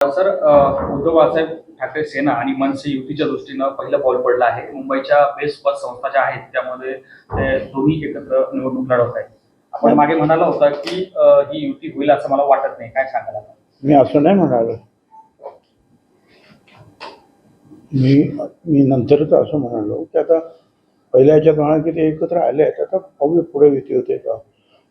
Sir, Uddhav Balasaheb Thackeray सेना आणि मनसे युतीच्या दृष्टीनं पहिलं पाऊल पडलं आहे. मुंबईच्या बेस्ट बस संस्था ज्या आहेत त्यामध्ये ते दोन्ही एकत्र निवडणूक लढवत आहेत. आपण मागे म्हणाला होता की ही युती होईल असं मला वाटत नाही, काय सांगाल आता? मी असं नाही म्हणालो. मी मी नंतरच असं म्हणालो की आता पहिल्या ह्याच्यात म्हणा की ते एकत्र आले आहेत, आता पाहूया पुढे युती होते का.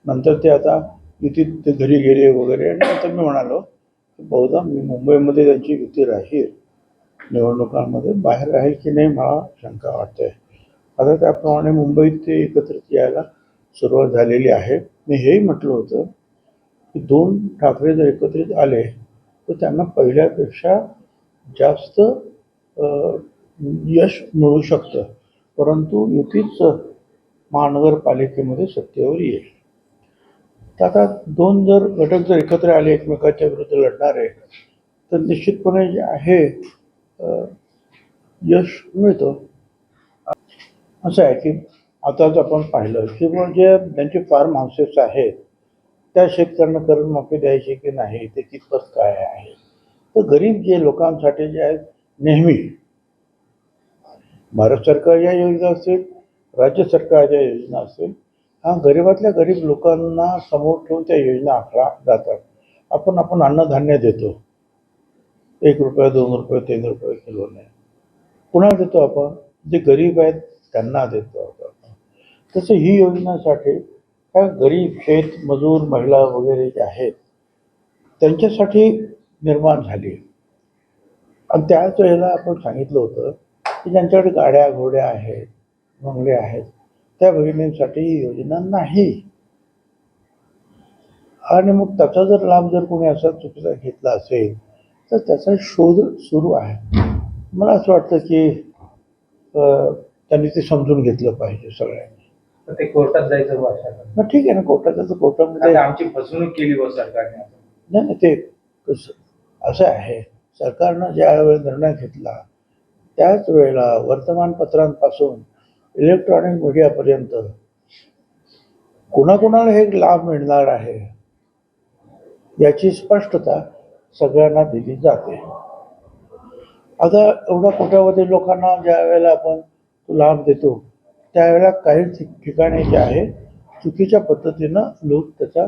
नंतर ते आता युतीत ते घरी गेले वगैरे, आणि नंतर मी म्हणालो की बहुधा मी मुंबईमध्ये त्यांची युती राहील, निवडणुकांमध्ये बाहेर राहील की नाही मला शंका वाटते. आता त्याप्रमाणे मुंबईत ते एकत्रित यायला सुरुवात झालेली आहे. मी हेही म्हटलं होतं की दोन ठाकरे जर एकत्रित आले तर त्यांना पहिल्यापेक्षा जास्त यश मिळू शकतं, परंतु युतीच महानगरपालिकेमध्ये सत्तेवर येईल. तर आता दोन जर घटक जर एकत्र आले एकमेकाच्या विरुद्ध लढणारे, तर निश्चितपणे जे आहे यश मिळतं. असं आहे की आताच आपण पाहिलं की म्हणजे ज्यांचे फार्म हाऊसेस आहेत त्या शेतकऱ्यांना कर्जमाफी द्यायची की नाही, ते कितपत काय आहे. तर गरीब जे लोकांसाठी जे आहेत, नेहमी भारत सरकारच्या योजना असतील, राज्य सरकारच्या योजना असतील, हा गरिबातल्या गरीब लोकांना समोर ठेवून त्या योजना आखल्या जातात. आपण अन्नधान्य देतो, 1 रुपया 2 रुपये 3 रुपये किलोने. कुणाला देतो आपण? जे गरीब आहेत त्यांना देतो आपण. तसं ही योजनासाठी ह्या गरीब शेत मजूर महिला वगैरे जे आहेत त्यांच्यासाठी निर्माण झाली. आणि त्याच वेळेला आपण सांगितलं होतं की ज्यांच्याकडे गाड्या घोड्या आहेत, बंगले आहेत, त्या भगिनींसाठी ही योजना नाही. आणि मग त्याचा जर लाभ जर कोणी असा चुकीचा घेतला असेल तर त्याचा शोध सुरू आहे. मला असं वाटतं की त्यांनी ते समजून घेतलं पाहिजे सगळ्यांनी. तर ते कोर्टात जायचं भाषा. मग ठीक आहे ना, कोर्टाचं कोर्टामध्ये आमची फसवणूक केली बस सरकारने. नाही, ते कसं असं आहे, सरकारनं ज्या वेळेला निर्णय घेतला त्याच वेळेला वर्तमानपत्रांपासून इलेक्ट्रॉनिक मीडियापर्यंत कुणाकुणाला हे लाभ मिळणार आहे याची स्पष्टता सगळ्यांना दिली जाते. आता एवढ्या कोट्यावधी लोकांना ज्या वेळेला आपण लाभ देतो त्यावेळेला काही ठिकाणी जे आहे चुकीच्या पद्धतीनं लोक त्याचा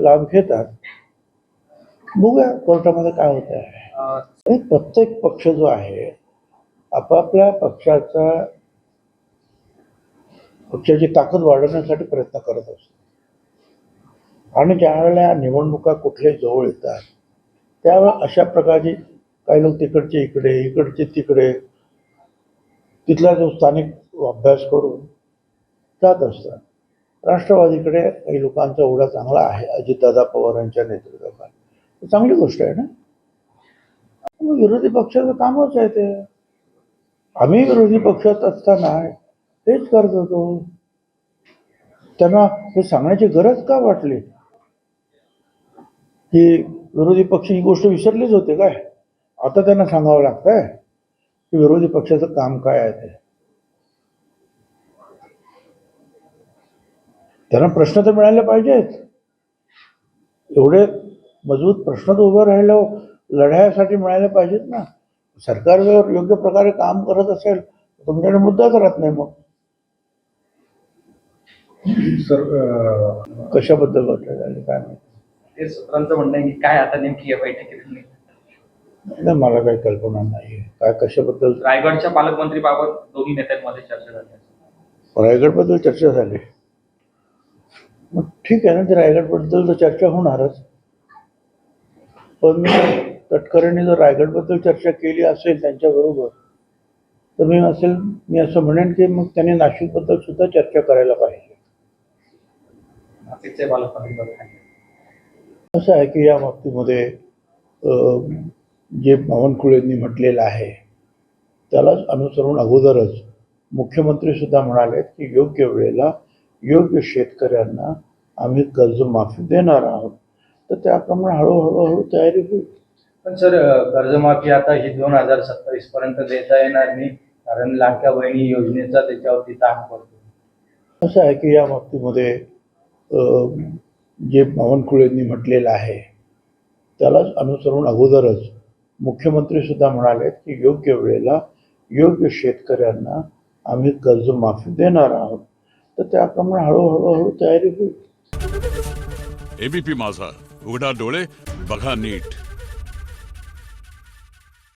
लाभ घेतात. बघूया कोर्टामध्ये काय होत आहे. प्रत्येक पक्ष जो आहे आपापल्या पक्षाची ताकद वाढवण्यासाठी प्रयत्न करत असतो. आणि ज्यावेळेला निवडणुका कुठल्याही जवळ येतात त्यावेळेला अशा प्रकारची काही लोक तिकडचे इकडे इकडचे तिकडे तिथला जो स्थानिक अभ्यास करून जात असतात. राष्ट्रवादीकडे काही लोकांचा ओढा चांगला आहे अजितदादा पवारांच्या नेतृत्वाखाली, चांगली गोष्ट आहे ना. विरोधी पक्षाचं कामच आहे ते. आम्ही विरोधी पक्षात असताना हेच करत होतो. त्यांना हे सांगण्याची गरज का वाटली की विरोधी पक्ष ही गोष्ट विसरलेच होते काय? आता त्यांना सांगावं लागतंय की विरोधी पक्षाचं काम काय आहे ते. त्यांना प्रश्न तर मिळाले पाहिजेत. एवढे मजबूत प्रश्न तर उभं राहिलं लढायसाठी मिळाले पाहिजेत ना. सरकार जर योग्य प्रकारे काम करत असेल तुमच्याकडे मुद्दाच राहत नाही. मग सर, कशाबद्दल झाले काय माहिती. ते सूत्रांचं म्हणणं आहे की काय आता नेमकी या बैठकीत नाही, मला काही कल्पना नाही काय कशाबद्दल. रायगडच्या पालकमंत्री बाबत दोन्ही नेत्यांमध्ये चर्चा झाली. रायगडबद्दल चर्चा झाली, मग ठीक आहे ना, ते रायगडबद्दल तर चर्चा होणारच. पण तटकरेंनी जर रायगडबद्दल चर्चा केली असेल त्यांच्याबरोबर तर मी असं म्हणेन की मग त्यांनी नाशिकबद्दल सुद्धा चर्चा करायला पाहिजे. नाशिकचे पालकमंत्री असं आहे की या बाबतीमध्ये जे बावनकुळेंनी म्हटलेलं आहे त्यालाच अनुसरून अगोदरच मुख्यमंत्री सुद्धा म्हणाले की योग्य वेळेला योग्य शेतकऱ्यांना आम्ही कर्जमाफी देणार आहोत. तर त्याप्रमाणे हळूहळू तयारी होईल. पण सर, कर्जमाफी आता ही 2027 पर्यंत देता येणार नाही, कारण लाडक्या बहिणी योजनेचा त्याच्यावरती ताण पडतो. असं आहे की या बाबतीमध्ये जे बावनकुळेंनी म्हटलेलं आहे त्यालाच अनुसरून अगोदरच मुख्यमंत्रीसुद्धा म्हणाले की योग्य वेळेला योग्य शेतकऱ्यांना आम्ही कर्जमाफी देणार आहोत. तर त्याप्रमाणे हळूहळू तयारी होईल. एबीपी माझा, उघडा डोळे बघा नीट.